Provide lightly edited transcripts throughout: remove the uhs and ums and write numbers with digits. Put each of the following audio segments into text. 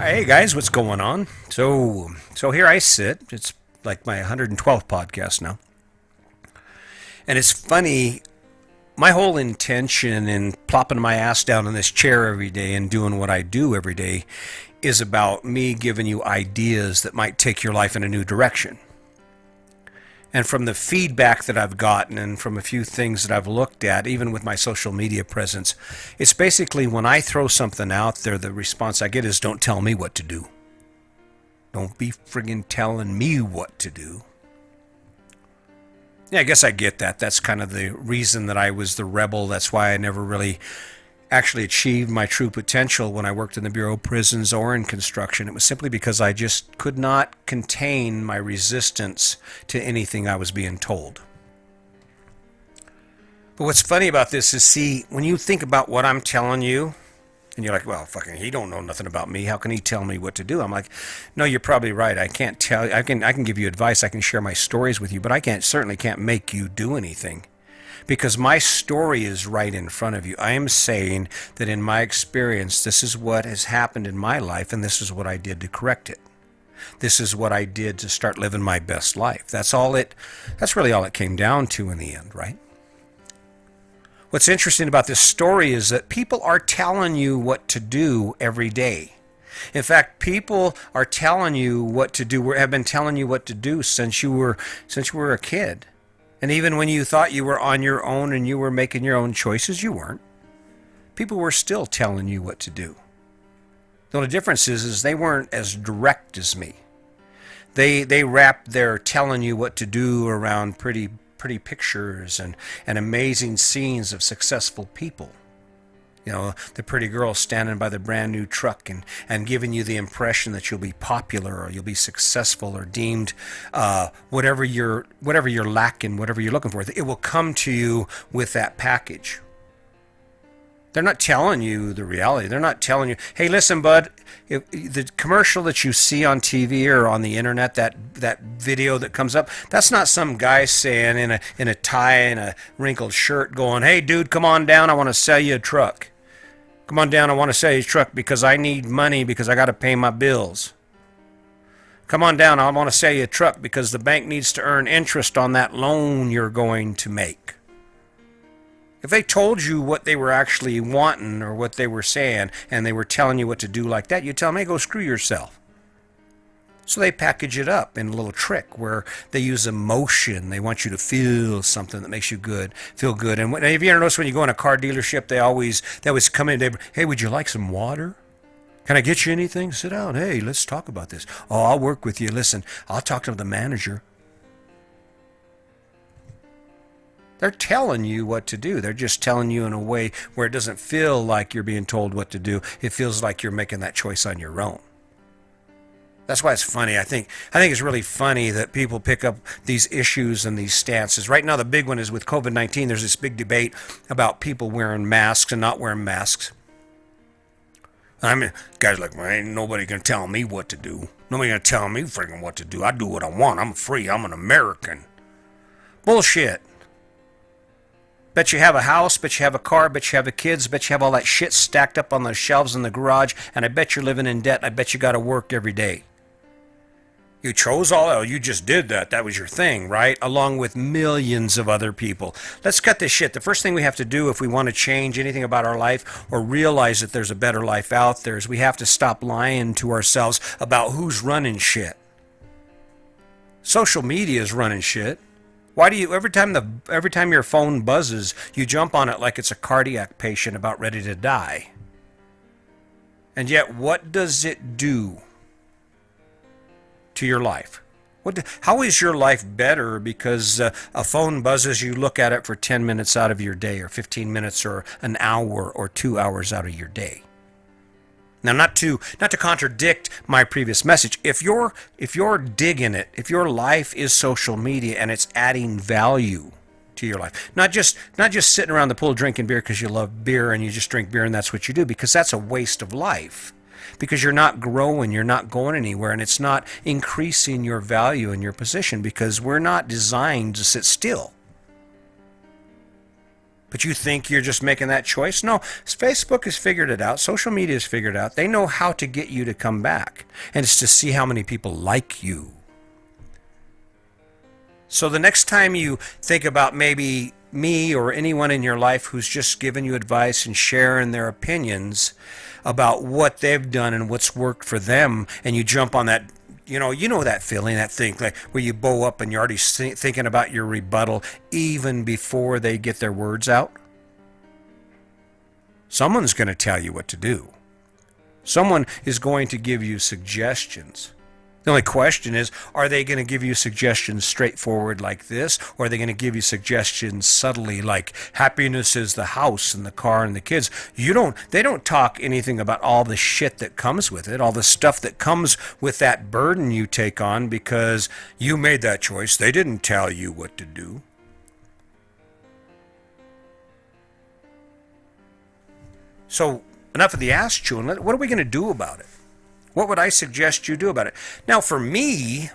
Hey guys, what's going on? So here I sit. It's like my 112th podcast now. And it's funny, my whole intention in plopping my ass down in this chair every day and doing what I do every day is about me giving you ideas that might take your life in a new direction. And from the feedback that I've gotten and from a few things that I've looked at, even with my social media presence, it's basically when I throw something out there, the response I get is don't tell me what to do. Don't be friggin' telling me what to do. Yeah, I guess I get that. That's kind of the reason that I was the rebel. That's why I never really actually achieved my true potential when I worked in the Bureau of Prisons or in construction. It was simply because I just could not contain my resistance to anything I was being told. But what's funny about this is, see, when you think about what I'm telling you, and you're like, well, fucking, he don't know nothing about me. How can he tell me what to do? I'm like, no, you're probably right. I can't tell. I can give you advice. I can share my stories with you, but certainly can't make you do anything. Because my story is right in front of you. I am saying that in my experience, this is what has happened in my life, and this is what I did to correct it. This is what I did to start living my best life. That's really all it came down to in the end, right? What's interesting about this story is that people are telling you what to do every day. In fact, people are telling you what to do, have been telling you what to do since you were a kid. And even when you thought you were on your own and you were making your own choices, you weren't. People were still telling you what to do. The only difference is they weren't as direct as me. They wrapped their telling you what to do around pretty pictures and amazing scenes of successful people. You know, the pretty girl standing by the brand new truck and giving you the impression that you'll be popular or you'll be successful or deemed whatever you're lacking, whatever you're looking for. It will come to you with that package. They're not telling you the reality. They're not telling you, hey, listen, bud, if the commercial that you see on TV or on the internet, that video that comes up, that's not some guy saying in a tie and a wrinkled shirt going, hey, dude, come on down. I want to sell you a truck. Come on down. I want to sell you a truck because I need money because I got to pay my bills. Come on down. I want to sell you a truck because the bank needs to earn interest on that loan you're going to make. If they told you what they were actually wanting or what they were saying and they were telling you what to do like that, you'd tell them, hey, go screw yourself. So they package it up in a little trick where they use emotion. They want you to feel something that makes you feel good. And have you ever noticed when you go in a car dealership, they always come in, hey, would you like some water? Can I get you anything? Sit down. Hey, let's talk about this. Oh, I'll work with you. Listen, I'll talk to the manager. They're telling you what to do. They're just telling you in a way where it doesn't feel like you're being told what to do. It feels like you're making that choice on your own. That's why it's funny. I think it's really funny that people pick up these issues and these stances. Right now, the big one is with COVID-19. There's this big debate about people wearing masks and not wearing masks. I mean, guys are like, well, ain't nobody gonna tell me what to do. Nobody gonna tell me freaking what to do. I do what I want. I'm free. I'm an American. Bullshit. Bet you have a house, bet you have a car, bet you have the kids, bet you have all that shit stacked up on the shelves in the garage, and I bet you're living in debt. I bet you got to work every day. You chose all that. You just did that. That was your thing, right? Along with millions of other people. Let's cut this shit. The first thing we have to do if we want to change anything about our life or realize that there's a better life out there is we have to stop lying to ourselves about who's running shit. Social media is running shit. Why do you every time your phone buzzes, you jump on it like it's a cardiac patient about ready to die? And yet, what does it do to your life? How is your life better because a phone buzzes, you look at it for 10 minutes out of your day, or 15 minutes, or an hour, or 2 hours out of your day? Now, not to contradict my previous message, if you're digging it, if your life is social media and it's adding value to your life, not just sitting around the pool drinking beer because you love beer and you just drink beer and that's what you do, because that's a waste of life. Because you're not growing, you're not going anywhere, and it's not increasing your value and your position because we're not designed to sit still. But you think you're just making that choice? No, Facebook has figured it out. Social media has figured it out. They know how to get you to come back. And it's to see how many people like you. So the next time you think about maybe me or anyone in your life who's just giving you advice and sharing their opinions about what they've done and what's worked for them, and you jump on that, you know that feeling, that thing, like where you bow up and you're already thinking about your rebuttal even before they get their words out. Someone's going to tell you what to do. Someone is going to give you suggestions. The only question is, are they going to give you suggestions straightforward like this, or are they going to give you suggestions subtly like happiness is the house and the car and the kids? They don't talk anything about all the shit that comes with it, all the stuff that comes with that burden you take on because you made that choice. They didn't tell you what to do. So enough of the ass chewing. What are we going to do about it? What would I suggest you do about it? Now, for me,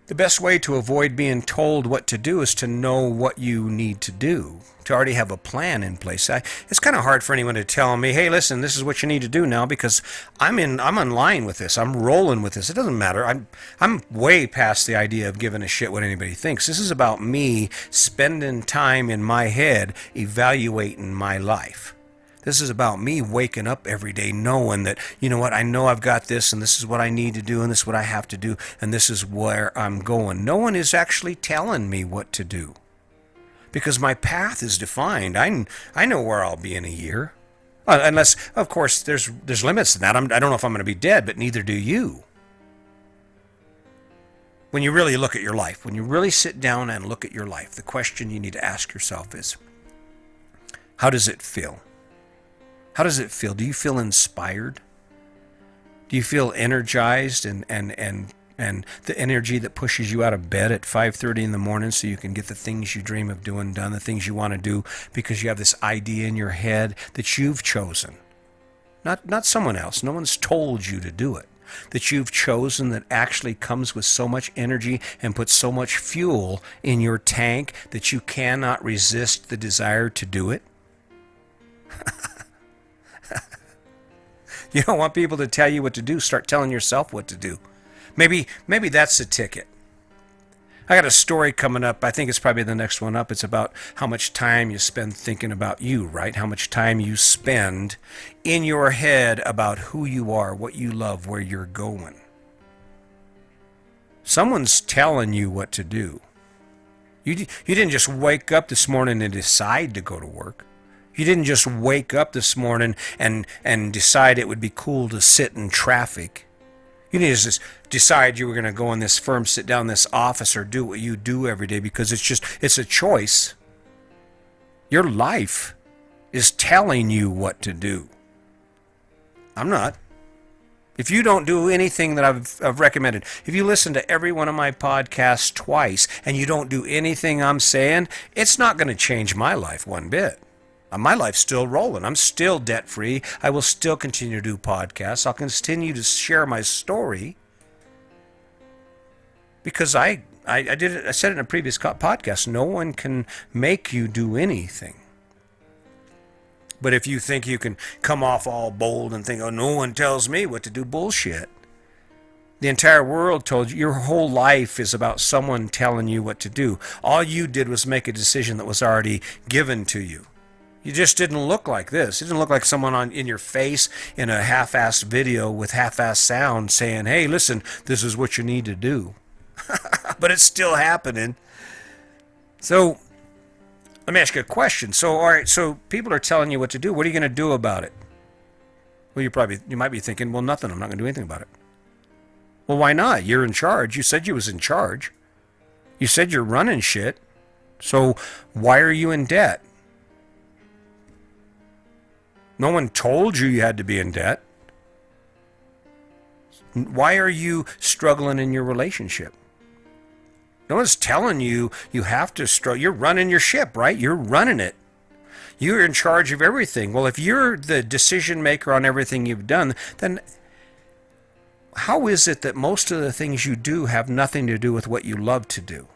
the best way to avoid being told what to do is to know what you need to do, to already have a plan in place. It's kind of hard for anyone to tell me, hey, listen, this is what you need to do now, because I'm in line with this. I'm rolling with this. It doesn't matter. I'm way past the idea of giving a shit what anybody thinks. This is about me spending time in my head evaluating my life. This is about me waking up every day knowing that, you know what, I know I've got this, and this is what I need to do, and this is what I have to do, and this is where I'm going. No one is actually telling me what to do because my path is defined. I know where I'll be in a year. Unless, of course, there's limits to that. I don't know if I'm going to be dead, but neither do you. When you really look at your life, when you really sit down and look at your life, the question you need to ask yourself is, how does it feel? How does it feel? Do you feel inspired? Do you feel energized and the energy that pushes you out of bed at 5:30 in the morning so you can get the things you dream of doing done, the things you want to do because you have this idea in your head that you've chosen? Not someone else. No one's told you to do it. That you've chosen, that actually comes with so much energy and puts so much fuel in your tank that you cannot resist the desire to do it. You don't want people to tell you what to do. Start telling yourself what to do. Maybe that's the ticket. I got a story coming up. I think it's probably the next one up. It's about how much time you spend thinking about you, right? How much time you spend in your head about who you are, what you love, where you're going. Someone's telling you what to do. You didn't just wake up this morning and decide to go to work. You didn't just wake up this morning and decide it would be cool to sit in traffic. You didn't just decide you were going to go in this firm, sit down in this office, or do what you do every day because it's a choice. Your life is telling you what to do. I'm not. If you don't do anything that I've recommended, if you listen to every one of my podcasts twice and you don't do anything I'm saying, it's not going to change my life one bit. My life's still rolling. I'm still debt-free. I will still continue to do podcasts. I'll continue to share my story because I said it in a previous podcast. No one can make you do anything. But if you think you can come off all bold and think, oh, no one tells me what to do, bullshit. The entire world told you. Your whole life is about someone telling you what to do. All you did was make a decision that was already given to you. You just didn't look like this. It didn't look like someone in your face in a half-assed video with half-assed sound saying, hey, listen, this is what you need to do. But it's still happening. So let me ask you a question. So, all right, so people are telling you what to do. What are you going to do about it? Well, you might be thinking, well, nothing. I'm not going to do anything about it. Well, why not? You're in charge. You said you was in charge. You said you're running shit. So why are you in debt? No one told you had to be in debt. Why are you struggling in your relationship? No one's telling you you have to struggle. You're running your ship, right? You're running it. You're in charge of everything. Well, if you're the decision maker on everything you've done, then how is it that most of the things you do have nothing to do with what you love to do?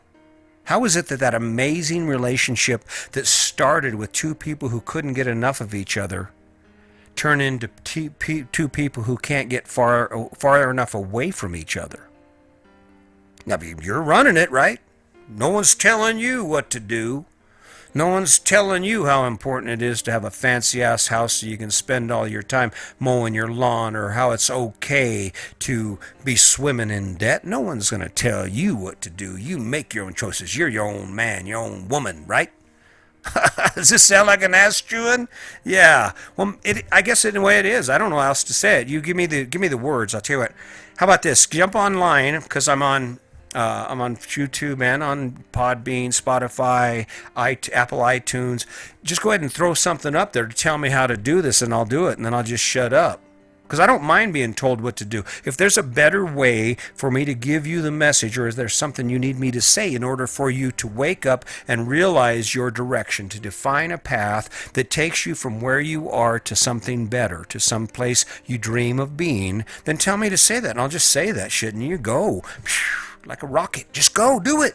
How is it that that amazing relationship that started with two people who couldn't get enough of each other turn into two people who can't get far enough away from each other? Now, you're running it, right? No one's telling you what to do. No one's telling you how important it is to have a fancy ass house so you can spend all your time mowing your lawn, or how it's okay to be swimming in debt. No one's going to tell you what to do. You make your own choices. You're your own man, your own woman, right? Does this sound like an ass chewing? Yeah. Well, I guess in a way it is. I don't know how else to say it. You give me the words. I'll tell you what. How about this? Jump online, because I'm on YouTube and on Podbean, Spotify, Apple iTunes. Just go ahead and throw something up there to tell me how to do this, and I'll do it, and then I'll just shut up. Because I don't mind being told what to do. If there's a better way for me to give you the message, or is there something you need me to say in order for you to wake up and realize your direction, to define a path that takes you from where you are to something better, to some place you dream of being, then tell me to say that, and I'll just say that shit, and you go. Like a rocket. Just go. Do it.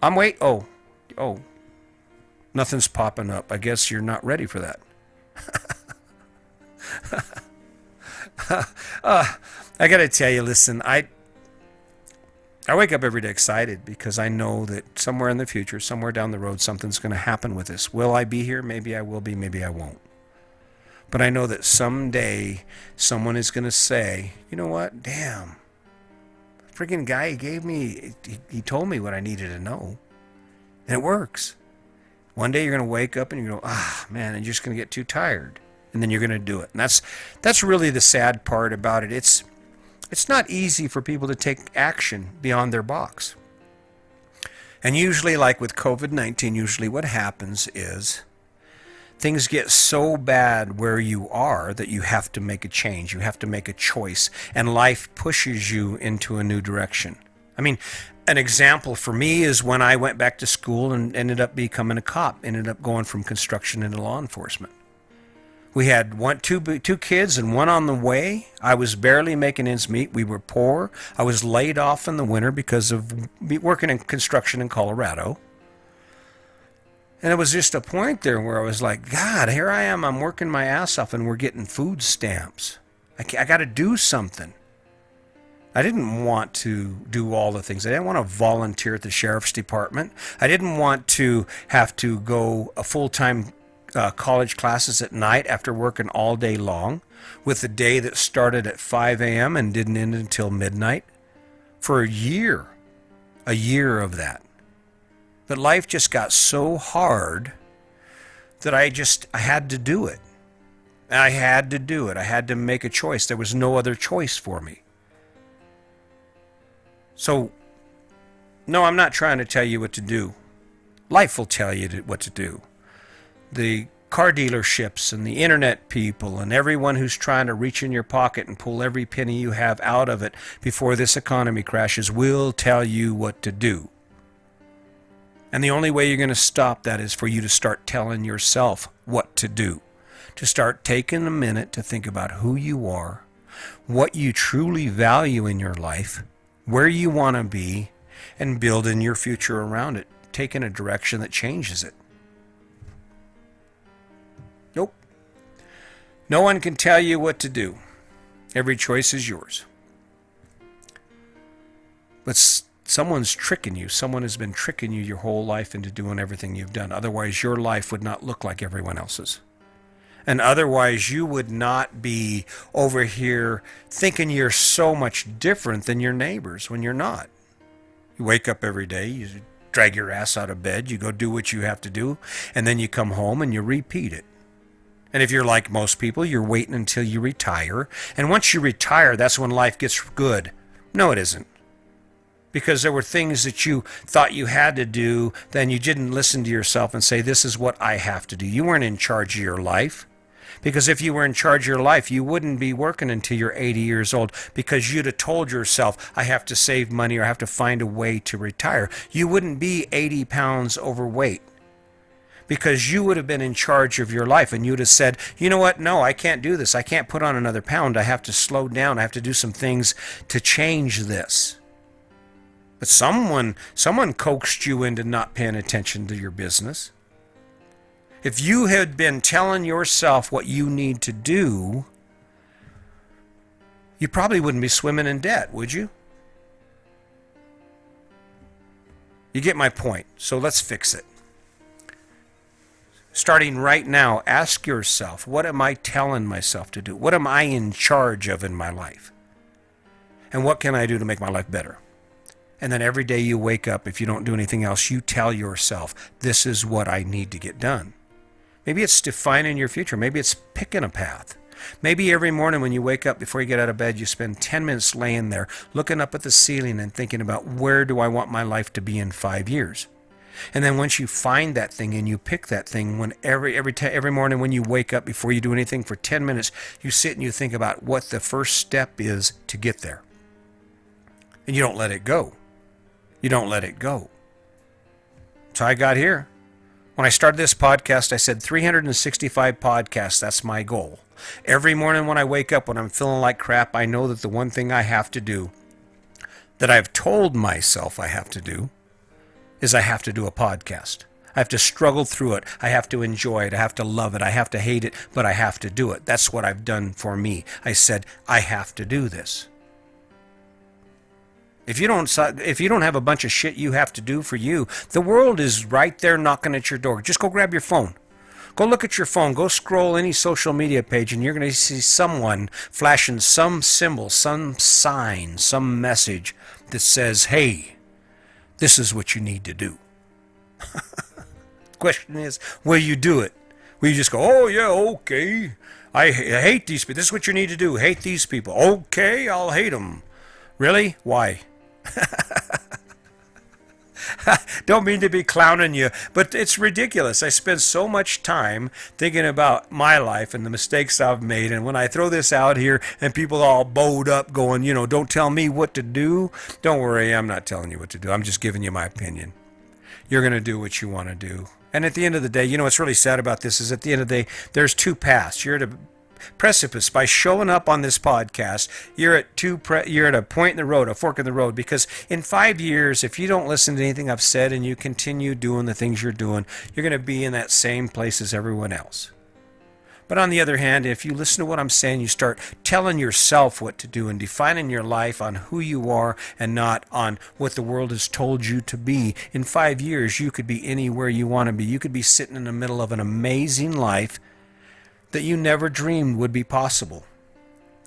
Oh. Nothing's popping up. I guess you're not ready for that. I gotta tell you, listen, I wake up every day excited because I know that somewhere in the future, somewhere down the road, something's going to happen with this. Will I be here? Maybe I will be, maybe I won't. But I know that someday someone is going to say, you know what? Damn. The freaking guy he told me what I needed to know. And it works. One day you're going to wake up and you go, man, and you're just going to get too tired. And then you're going to do it. And that's really the sad part about it. It's not easy for people to take action beyond their box. And usually, like with COVID-19, usually what happens is things get so bad where you are that you have to make a change. You have to make a choice. And life pushes you into a new direction. I mean, an example for me is when I went back to school and ended up becoming a cop, ended up going from construction into law enforcement. We had two kids and one on the way. I was barely making ends meet. We were poor. I was laid off in the winter because of working in construction in Colorado. And it was just a point there where I was like, God, here I am. I'm working my ass off and we're getting food stamps. I got to do something. I didn't want to do all the things. I didn't want to volunteer at the sheriff's department. I didn't want to have to go a full-time college classes at night after working all day long with a day that started at 5 a.m. and didn't end until midnight for a year of that. But life just got so hard that I had to do it. I had to do it. I had to make a choice. There was no other choice for me. So, no, I'm not trying to tell you what to do. Life will tell you what to do. The car dealerships and the internet people and everyone who's trying to reach in your pocket and pull every penny you have out of it before this economy crashes will tell you what to do. And the only way you're going to stop that is for you to start telling yourself what to do. To start taking a minute to think about who you are, what you truly value in your life, where you want to be, and building your future around it, taking a direction that changes it. Nope. No one can tell you what to do. Every choice is yours. But someone's tricking you. Someone has been tricking you your whole life into doing everything you've done. Otherwise, your life would not look like everyone else's. And otherwise, you would not be over here thinking you're so much different than your neighbors when you're not. You wake up every day, you drag your ass out of bed, you go do what you have to do, and then you come home and you repeat it. And if you're like most people, you're waiting until you retire. And once you retire, that's when life gets good. No, it isn't. Because there were things that you thought you had to do, then you didn't listen to yourself and say, this is what I have to do. You weren't in charge of your life. Because if you were in charge of your life, you wouldn't be working until you're 80 years old because you'd have told yourself, I have to save money or I have to find a way to retire. You wouldn't be 80 pounds overweight because you would have been in charge of your life and you'd have said, you know what? No, I can't do this. I can't put on another pound. I have to slow down. I have to do some things to change this. But someone coaxed you into not paying attention to your business. If you had been telling yourself what you need to do, you probably wouldn't be swimming in debt, would you? You get my point. So let's fix it. Starting right now, ask yourself, what am I telling myself to do? What am I in charge of in my life? And what can I do to make my life better? And then every day you wake up, if you don't do anything else, you tell yourself, this is what I need to get done. Maybe it's defining your future. Maybe it's picking a path. Maybe every morning when you wake up, before you get out of bed, you spend 10 minutes laying there, looking up at the ceiling and thinking about, where do I want my life to be in 5 years? And then once you find that thing and you pick that thing, when every morning when you wake up, before you do anything for 10 minutes, you sit and you think about what the first step is to get there. And you don't let it go. You don't let it go. So I got here. When I started this podcast, I said 365 podcasts, that's my goal. Every morning when I wake up, when I'm feeling like crap, I know that the one thing I have to do, that I've told myself I have to do, is I have to do a podcast. I have to struggle through it. I have to enjoy it. I have to love it. I have to hate it, but I have to do it. That's what I've done for me. I said, I have to do this. If you don't have a bunch of shit you have to do for you, the world is right there knocking at your door. Just go grab your phone. Go look at your phone. Go scroll any social media page, and you're going to see someone flashing some symbol, some sign, some message that says, hey, this is what you need to do. The question is, will you do it? Will you just go, oh yeah, okay. I hate these people. This is what you need to do. Hate these people. Okay, I'll hate them. Really? Why? Don't mean to be clowning you, but it's ridiculous. I spend so much time thinking about my life and the mistakes I've made, and when I throw this out here and people all bowed up going, don't tell me what to do, don't worry, I'm not telling you what to do. I'm just giving you my opinion. You're going to do what you want to do. And at the end of the day, what's really sad about this is at the end of the day, there's two paths. You're at a precipice. By showing up on this podcast, you're at a point in the road, a fork in the road, because in 5 years, if you don't listen to anything I've said and you continue doing the things you're doing, you're going to be in that same place as everyone else. But on the other hand, if you listen to what I'm saying, you start telling yourself what to do and defining your life on who you are and not on what the world has told you to be. In 5 years, you could be anywhere you want to be. You could be sitting in the middle of an amazing life that you never dreamed would be possible.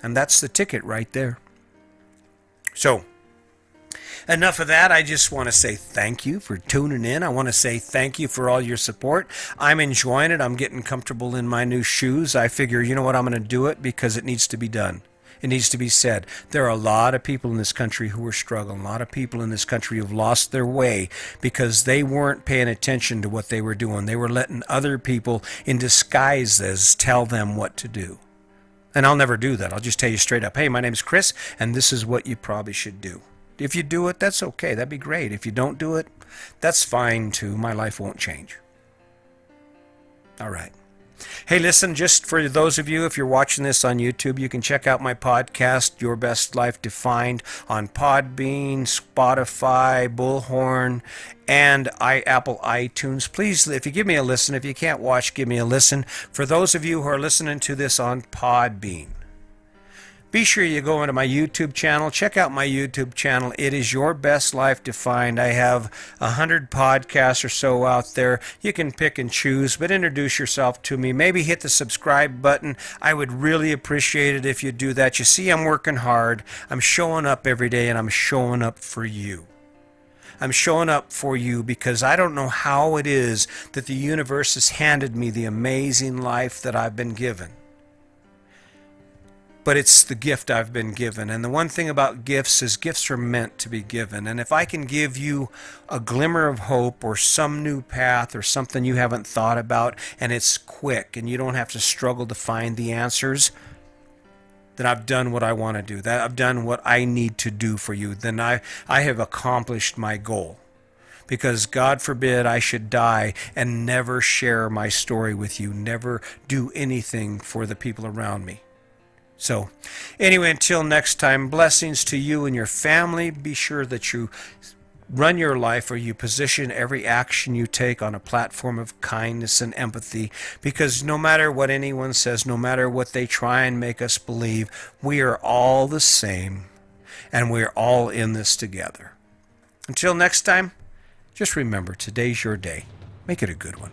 And that's the ticket right there. So, enough of that. I just want to say thank you for tuning in. I want to say thank you for all your support. I'm enjoying it. I'm getting comfortable in my new shoes. I figure, you know what, I'm going to do it because it needs to be done. It needs to be said. There are a lot of people in this country who are struggling. A lot of people in this country who've lost their way because they weren't paying attention to what they were doing. They were letting other people in disguises tell them what to do. And I'll never do that. I'll just tell you straight up, hey, my name's Chris, and this is what you probably should do. If you do it, that's okay. That'd be great. If you don't do it, that's fine too. My life won't change. All right. Hey, listen, just for those of you, if you're watching this on YouTube, you can check out my podcast, Your Best Life Defined, on Podbean, Spotify, Bullhorn, and Apple iTunes. Please, if you give me a listen, if you can't watch, give me a listen. For those of you who are listening to this on Podbean, be sure you go into my YouTube channel. Check out my YouTube channel. It is Your Best Life Defined. I have 100 podcasts or so out there. You can pick and choose, but introduce yourself to me. Maybe hit the subscribe button. I would really appreciate it if you do that. You see, I'm working hard. I'm showing up every day, and I'm showing up for you. I'm showing up for you because I don't know how it is that the universe has handed me the amazing life that I've been given. But it's the gift I've been given. And the one thing about gifts is gifts are meant to be given. And if I can give you a glimmer of hope or some new path or something you haven't thought about, and it's quick and you don't have to struggle to find the answers, then I've done what I want to do. That I've done what I need to do for you. Then I have accomplished my goal. Because God forbid I should die and never share my story with you, never do anything for the people around me. So, anyway, until next time, blessings to you and your family. Be sure that you run your life, or you position every action you take on a platform of kindness and empathy, because no matter what anyone says, no matter what they try and make us believe, we are all the same, and we're all in this together. Until next time, just remember, today's your day. Make it a good one.